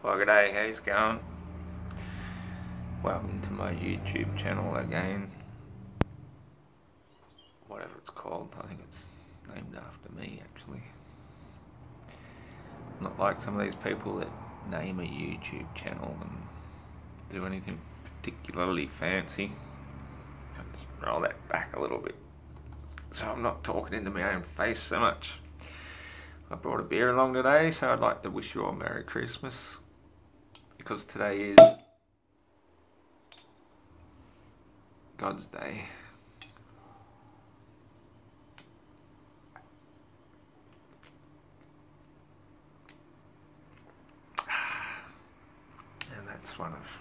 Well, g'day, how's it going? Welcome to my YouTube channel again. Whatever it's called, I think it's named after me actually. Not like some of these people that name a YouTube channel and do anything particularly fancy. I'll just roll that back a little bit so I'm not talking into my own face so much. I brought a beer along today, so I'd like to wish you all Merry Christmas, because today is God's Day. And that's one of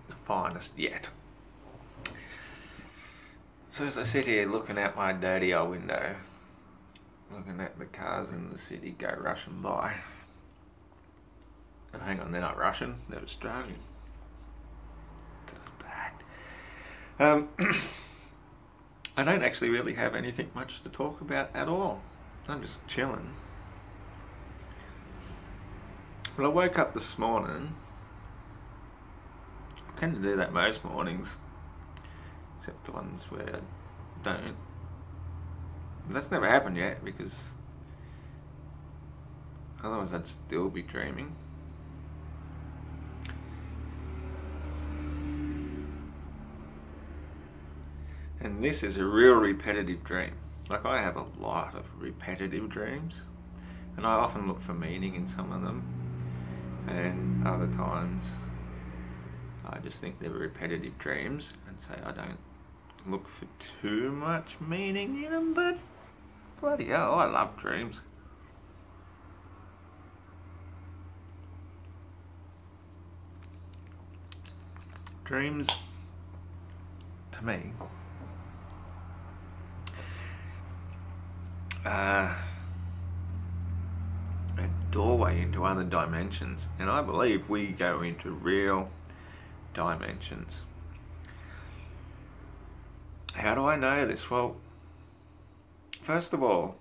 the finest yet. So as I sit here looking out my dirty old window, looking at the cars in the city go rushing by. Oh, hang on, they're not Russian, they're Australian. That's bad. I don't actually really have anything much to talk about at all. I'm just chilling. But I woke up this morning. I tend to do that most mornings, except the ones where I don't. That's never happened yet, because otherwise I'd still be dreaming. And this is a real repetitive dream. Like, I have a lot of repetitive dreams, and I often look for meaning in some of them, and other times I just think they're repetitive dreams and say I don't look for too much meaning in them. But bloody hell, I love dreams. Dreams, to me, a doorway into other dimensions, and I believe we go into real dimensions. How do I know this? Well, first of all,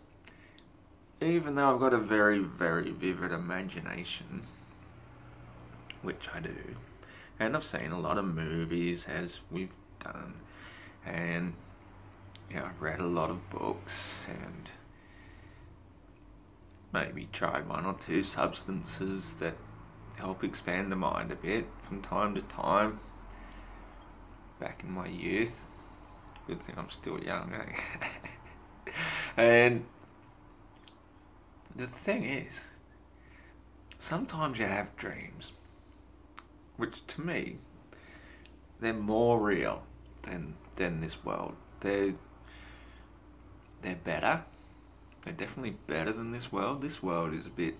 even though I've got a very, very vivid imagination, which I do, and I've seen a lot of movies as we've done, and I've read a lot of books, and maybe tried one or two substances that help expand the mind a bit from time to time back in my youth. Good thing I'm still young, eh? And the thing is, sometimes you have dreams which, to me, they're more real than this world. They're better. They're definitely better than this world. This world is a bit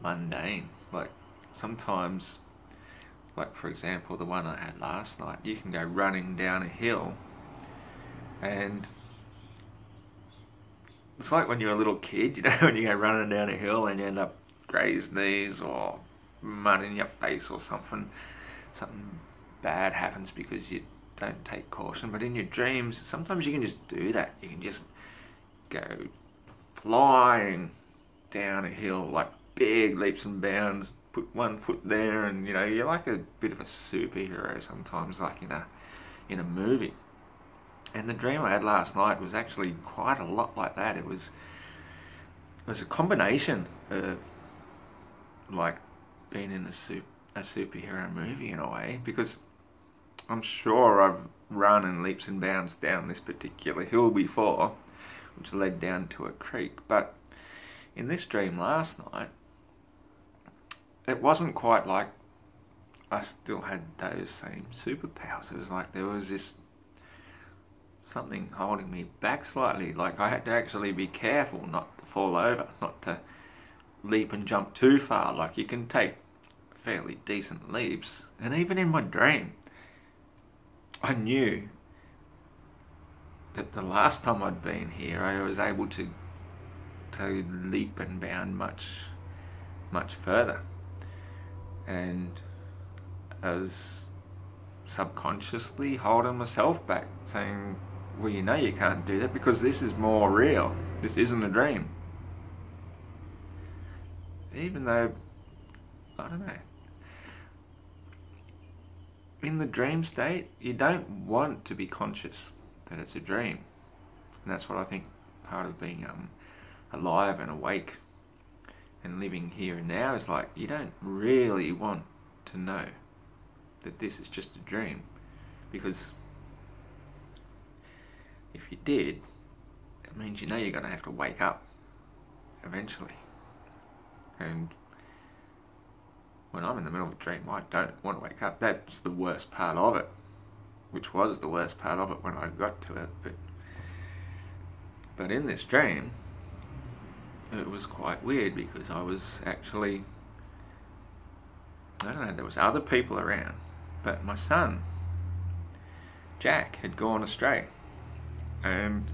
mundane. Like, sometimes, like for example the one I had last night, you can go running down a hill, and it's like when you're a little kid, you know, when you go running down a hill and you end up grazed knees or mud in your face or something bad happens because you don't take caution. But in your dreams, sometimes you can just do that. You can just go flying down a hill, like big leaps and bounds, put one foot there, and you're like a bit of a superhero sometimes, like in a movie. And the dream I had last night was actually quite a lot like that. It was a combination of like being in a superhero movie in a way, because I'm sure I've run in leaps and bounds down this particular hill before, which led down to a creek. But in this dream last night, it wasn't quite like I still had those same superpowers. It was like there was this something holding me back slightly. Like, I had to actually be careful not to fall over, not to leap and jump too far. Like, you can take fairly decent leaps, and even in my dream, I knew that the last time I'd been here, I was able to leap and bound much further, and I was subconsciously holding myself back, saying, well, you can't do that because this is more real. This isn't a dream. Even though I don't know. In the dream state, you don't want to be conscious that it's a dream. And that's what I think part of being alive and awake and living here and now is like. You don't really want to know that this is just a dream, because if you did, it means you know you're going to have to wake up eventually. And when I'm in the middle of a dream, I don't want to wake up. That's the worst part of it, which was the worst part of it when I got to it. But in this dream, it was quite weird, because I was actually, I don't know, there was other people around, but my son, Jack, had gone astray. And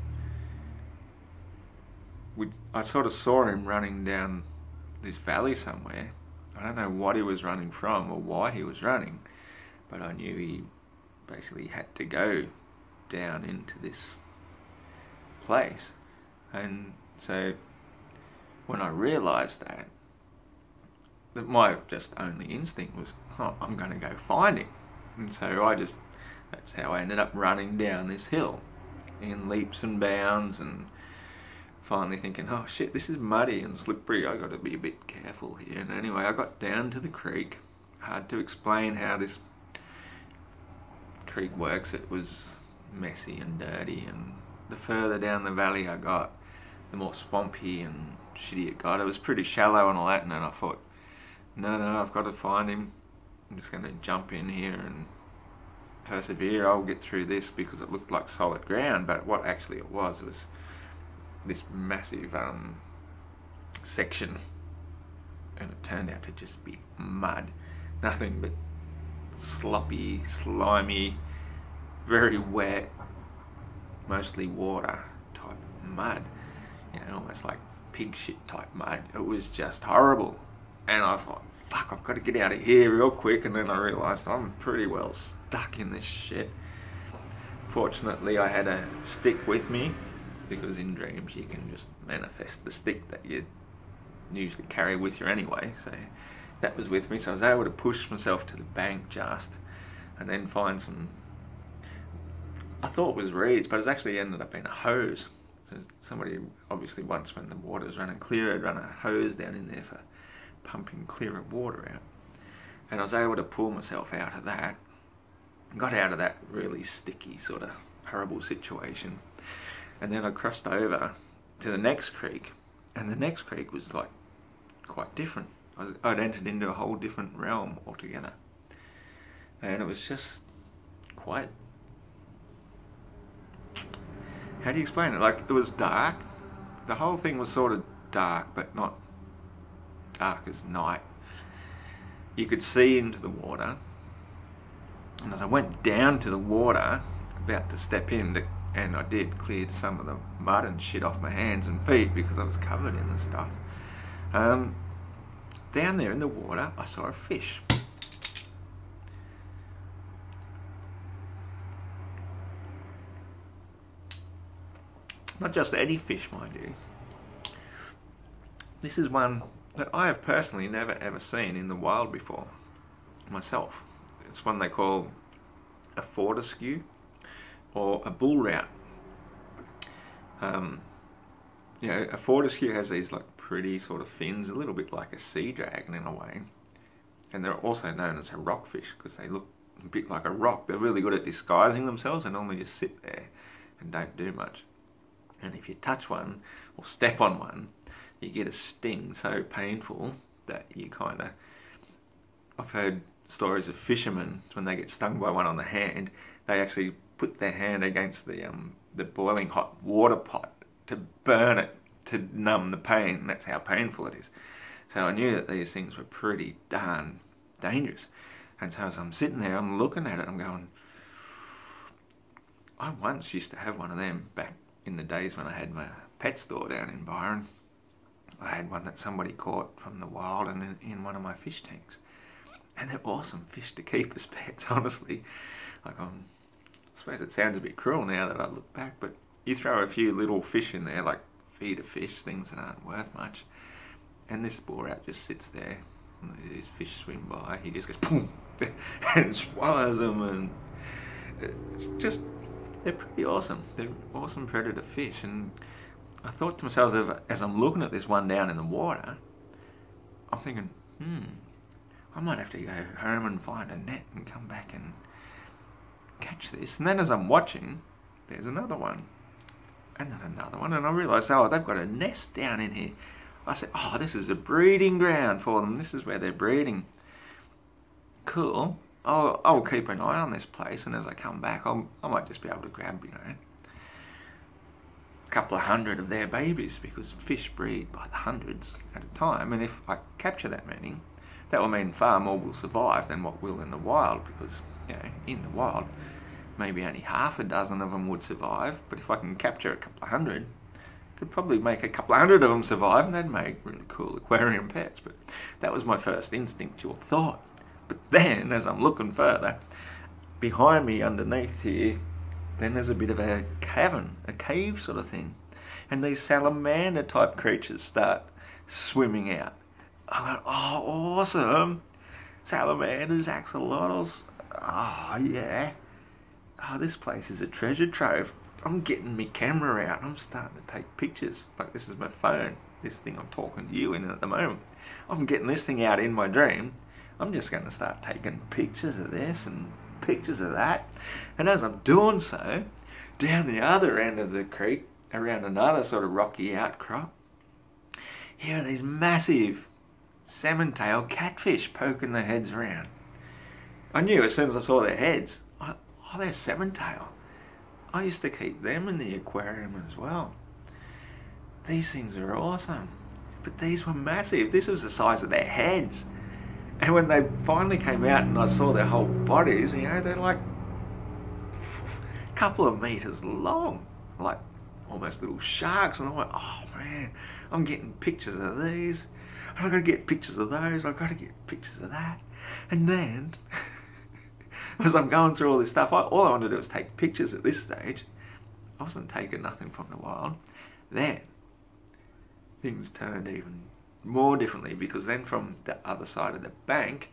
I sort of saw him running down this valley somewhere. I don't know what he was running from or why he was running, but I knew he basically had to go down into this place. And so when I realised that my just only instinct was, oh, I'm going to go find him. And so that's how I ended up running down this hill in leaps and bounds, and finally thinking, oh shit, this is muddy and slippery, I got to be a bit careful here. And anyway, I got down to the creek. Hard to explain how this creek works. It was messy and dirty, and the further down the valley I got, the more swampy and shitty it got. It was pretty shallow and all that, and then I thought, no, I've got to find him. I'm just going to jump in here and persevere. I'll get through this, because it looked like solid ground, but what actually it was this massive section, and it turned out to just be mud. Nothing but sloppy, slimy, very wet, mostly water type mud, you know, almost like pig shit type mud. It was just horrible, and I thought, fuck, I've got to get out of here real quick. And then I realised I'm pretty well stuck in this shit. Fortunately, I had a stick with me, because in dreams you can just manifest the stick that you usually carry with you anyway. So that was with me, so I was able to push myself to the bank just, and then find some, I thought it was reeds, but it actually ended up being a hose. So somebody, obviously once when the water's running clear, had run a hose down in there for pumping clearer water out. And I was able to pull myself out of that, got out of that really sticky sort of horrible situation. And then I crossed over to the next creek, and the next creek was like quite different. I'd entered into a whole different realm altogether, and it was just quite, how do you explain it? Like, it was dark. The whole thing was sort of dark, but not dark as night. You could see into the water, and as I went down to the water, about to step in, and I did, cleared some of the mud and shit off my hands and feet because I was covered in the stuff. Down there in the water, I saw a fish. Not just any fish, mind you. This is one that I have personally never ever seen in the wild before, myself. It's one they call a fortescue, or a bull rout. You know, a fortescue has these like pretty sort of fins, a little bit like a sea dragon in a way. And they're also known as a rockfish because they look a bit like a rock. They're really good at disguising themselves, and normally just sit there and don't do much. And if you touch one or step on one, you get a sting so painful that you kind of, I've heard stories of fishermen, when they get stung by one on the hand, they actually put their hand against the boiling hot water pot to burn it, to numb the pain. That's how painful it is. So I knew that these things were pretty darn dangerous. And so as I'm sitting there, I'm looking at it, I'm going, I once used to have one of them back in the days when I had my pet store down in Byron. I had one that somebody caught from the wild and in one of my fish tanks. And they're awesome fish to keep as pets, honestly. Like, I suppose it sounds a bit cruel now that I look back, but you throw a few little fish in there, like feeder fish, things that aren't worth much, and this bull rat just sits there these fish swim by, he just goes boom and swallows them, and it's just, they're pretty awesome. They're awesome predator fish. And I thought to myself, as I'm looking at this one down in the water, I'm thinking, I might have to go home and find a net and come back and catch this. And then as I'm watching, there's another one, and then another one, and I realised, oh, they've got a nest down in here. I said, oh, this is a breeding ground for them. This is where they're breeding. Cool. I'll keep an eye on this place, and as I come back, I might just be able to grab, a couple of hundred of their babies, because fish breed by the hundreds at a time, and if I capture that many, that will mean far more will survive than what will in the wild, because, in the wild, maybe only half a dozen of them would survive, but if I can capture a couple of hundred, could probably make a couple of hundred of them survive, and that'd make really cool aquarium pets. But that was my first instinctual thought. But then, as I'm looking further, behind me, underneath here, then there's a bit of a cavern, a cave sort of thing. And these salamander type creatures start swimming out. I go, oh, awesome. Salamanders, axolotls. Oh, yeah. Oh, this place is a treasure trove. I'm getting my camera out. I'm starting to take pictures. Like, this is my phone. This thing I'm talking to you in at the moment. I'm getting this thing out in my dream. I'm just going to start taking pictures of this and pictures of that. And as I'm doing so, down the other end of the creek, around another sort of rocky outcrop, here are these massive salmon-tailed catfish poking their heads around. I knew as soon as I saw their heads, oh, they're salmon-tail. I used to keep them in the aquarium as well. These things are awesome. But these were massive. This was the size of their heads. And when they finally came out and I saw their whole bodies, they're like a couple of meters long, like almost little sharks. And I'm like, oh man, I'm getting pictures of these. I've got to get pictures of those. I've got to get pictures of that. And then, as I'm going through all this stuff, all I wanted to do was take pictures at this stage. I wasn't taking nothing from the wild. Then, things turned even more differently, because then from the other side of the bank,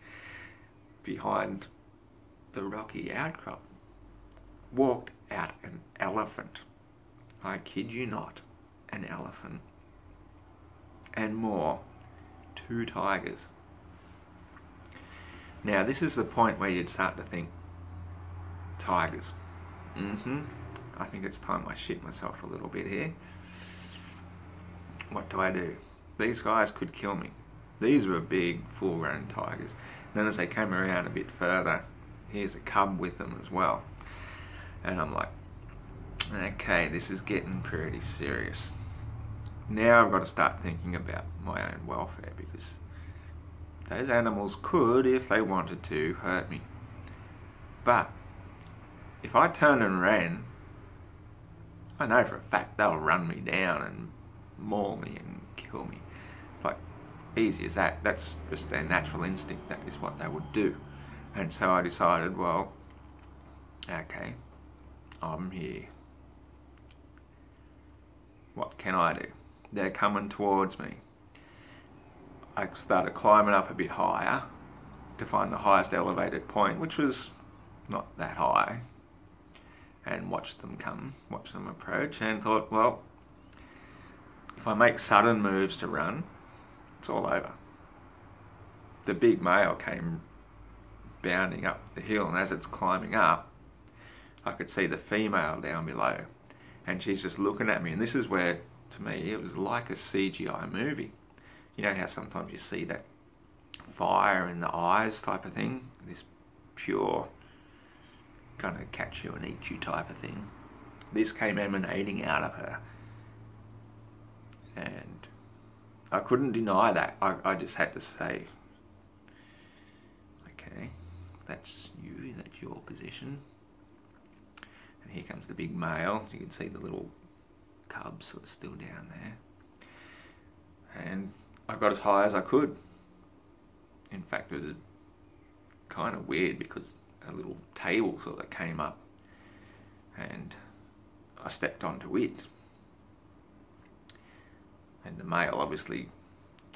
behind the rocky outcrop, walked out an elephant. I kid you not, an elephant. And more, 2 tigers. Now this is the point where you'd start to think, tigers. I think it's time I shit myself a little bit here. What do? These guys could kill me. These were big, full-grown tigers. Then as they came around a bit further, here's a cub with them as well. And I'm like, okay, this is getting pretty serious. Now I've got to start thinking about my own welfare, because those animals could, if they wanted to, hurt me. But if I turned and ran, I know for a fact they'll run me down and maul me and kill me. Like, easy as that. That's just their natural instinct. That is what they would do. And so I decided, well, okay, I'm here. What can I do? They're coming towards me. I started climbing up a bit higher to find the highest elevated point, which was not that high, and watched them come, watched them approach, and thought, well, if I make sudden moves to run, it's all over. The big male came bounding up the hill, and as it's climbing up, I could see the female down below, and she's just looking at me. And this is where, to me, it was like a CGI movie. You know how sometimes you see that fire in the eyes type of thing? This pure, gonna catch you and eat you type of thing. This came emanating out of her. And I couldn't deny that. I just had to say, okay, that's you, that's your position. And here comes the big male. You can see the little cubs sort of still down there. And I got as high as I could. In fact, it was kind of weird, because a little table sort of came up and I stepped onto it. And the male obviously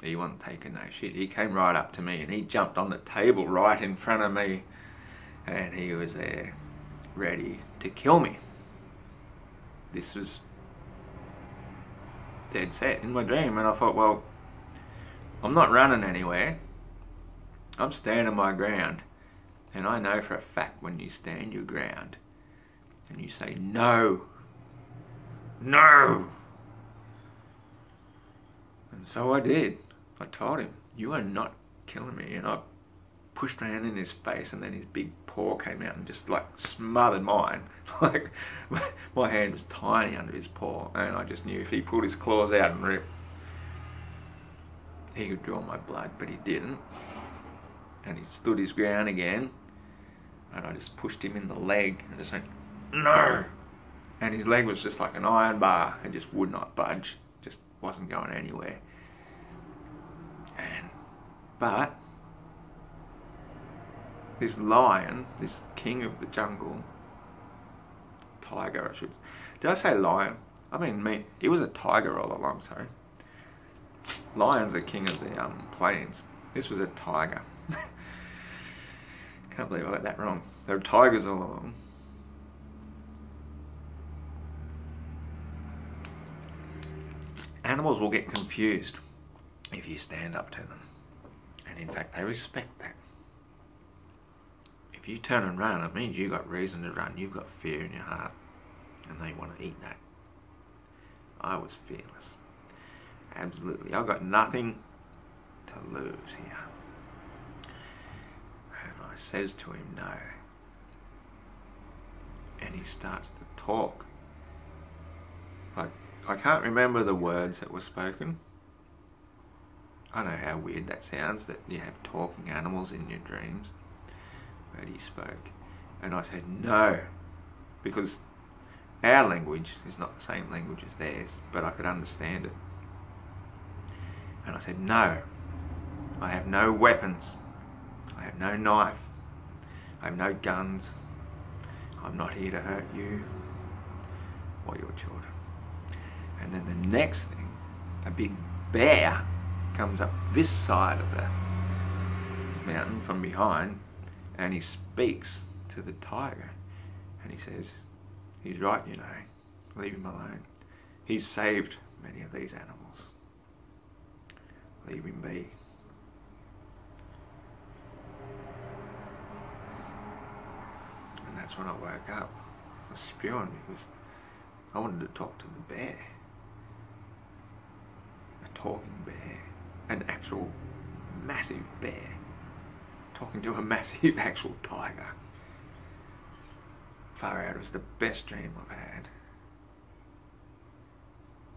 He wasn't taking no shit. He came right up to me and he jumped on the table right in front of me, and he was there ready to kill me. This was dead set in my dream, and I thought, well, I'm not running anywhere. I'm standing my ground. And I know for a fact when you stand your ground and you say no, no. And so I did. I told him, you are not killing me. And I pushed my hand in his face, and then his big paw came out and just like smothered mine. Like my hand was tiny under his paw, and I just knew if he pulled his claws out and ripped, he could draw my blood, but he didn't. And he stood his ground again, and I just pushed him in the leg and just went, no! And his leg was just like an iron bar. It just would not budge. Just wasn't going anywhere. But this lion, this king of the jungle, tiger I should say. Did I say lion? I mean, he was a tiger all along, sorry. Lions are king of the plains. This was a tiger. Can't believe I got that wrong. There were tigers all along. Animals will get confused if you stand up to them. And in fact, they respect that. If you turn and run, it means you've got reason to run. You've got fear in your heart. And they want to eat that. I was fearless. Absolutely. I've got nothing to lose here. And I says to him, no. And he starts to talk. Like, I can't remember the words that were spoken. I know how weird that sounds, that you have talking animals in your dreams. But he spoke. And I said, no. Because our language is not the same language as theirs, but I could understand it. And I said, no. I have no weapons. I have no knife. I have no guns. I'm not here to hurt you or your children. And then the next thing, a big bear comes up this side of the mountain from behind, and he speaks to the tiger, and he says, he's right, you know, leave him alone. He's saved many of these animals. Leave him be. And that's when I woke up. I was spewing because I wanted to talk to the bear. A talking bear. An actual massive bear. Talking to a massive actual tiger. Far out, it was the best dream I've had.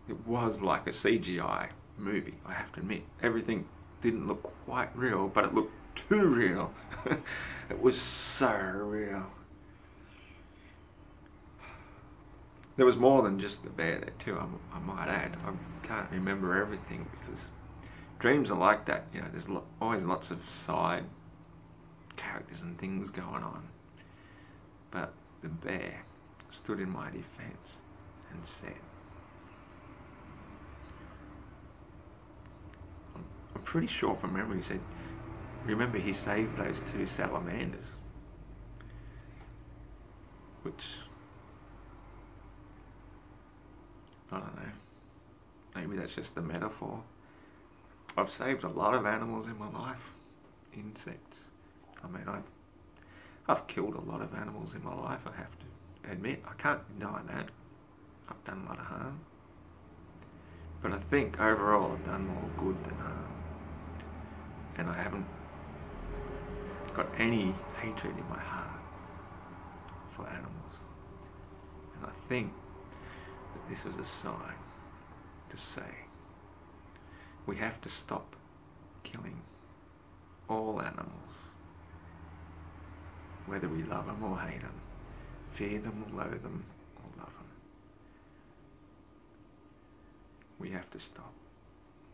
It was like a CGI movie, I have to admit. Everything didn't look quite real, but it looked too real. It was so real. There was more than just the bear there too, I might add. I can't remember everything because dreams are like that, you know, there's always lots of side characters and things going on. But the bear stood in my defense and said, I'm pretty sure from memory he said, remember he saved those 2 salamanders. Which, I don't know, maybe that's just a metaphor. I've saved a lot of animals in my life. Insects. I mean, I've killed a lot of animals in my life, I have to admit. I can't deny that. I've done a lot of harm. But I think overall I've done more good than harm. And I haven't got any hatred in my heart for animals. And I think that this is a sign to say we have to stop killing all animals, whether we love them or hate them, fear them or loathe them or love them. We have to stop.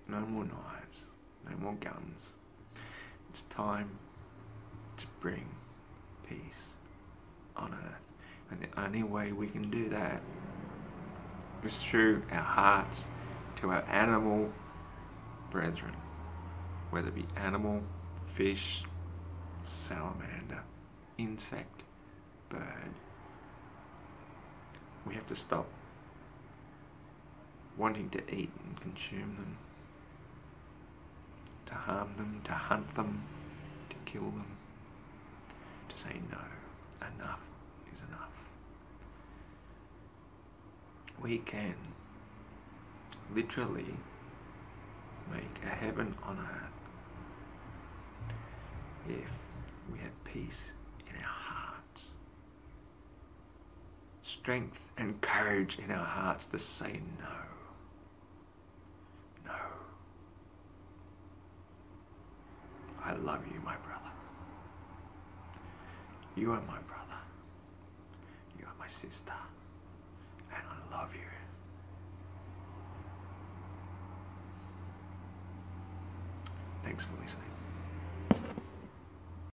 No more knives, no more guns. It's time to bring peace on earth. And the only way we can do that is through our hearts to our animal brethren. whether it be animal, fish, salamander, insect, bird. We have to stop wanting to eat and consume them, to harm them, to hunt them, to kill them, to say no, enough is enough. We can literally make a heaven on earth if we have peace in our hearts, strength and courage in our hearts to say no. No. I love you, my brother. You are my brother. You are my sister. And I love you. Thanks for listening.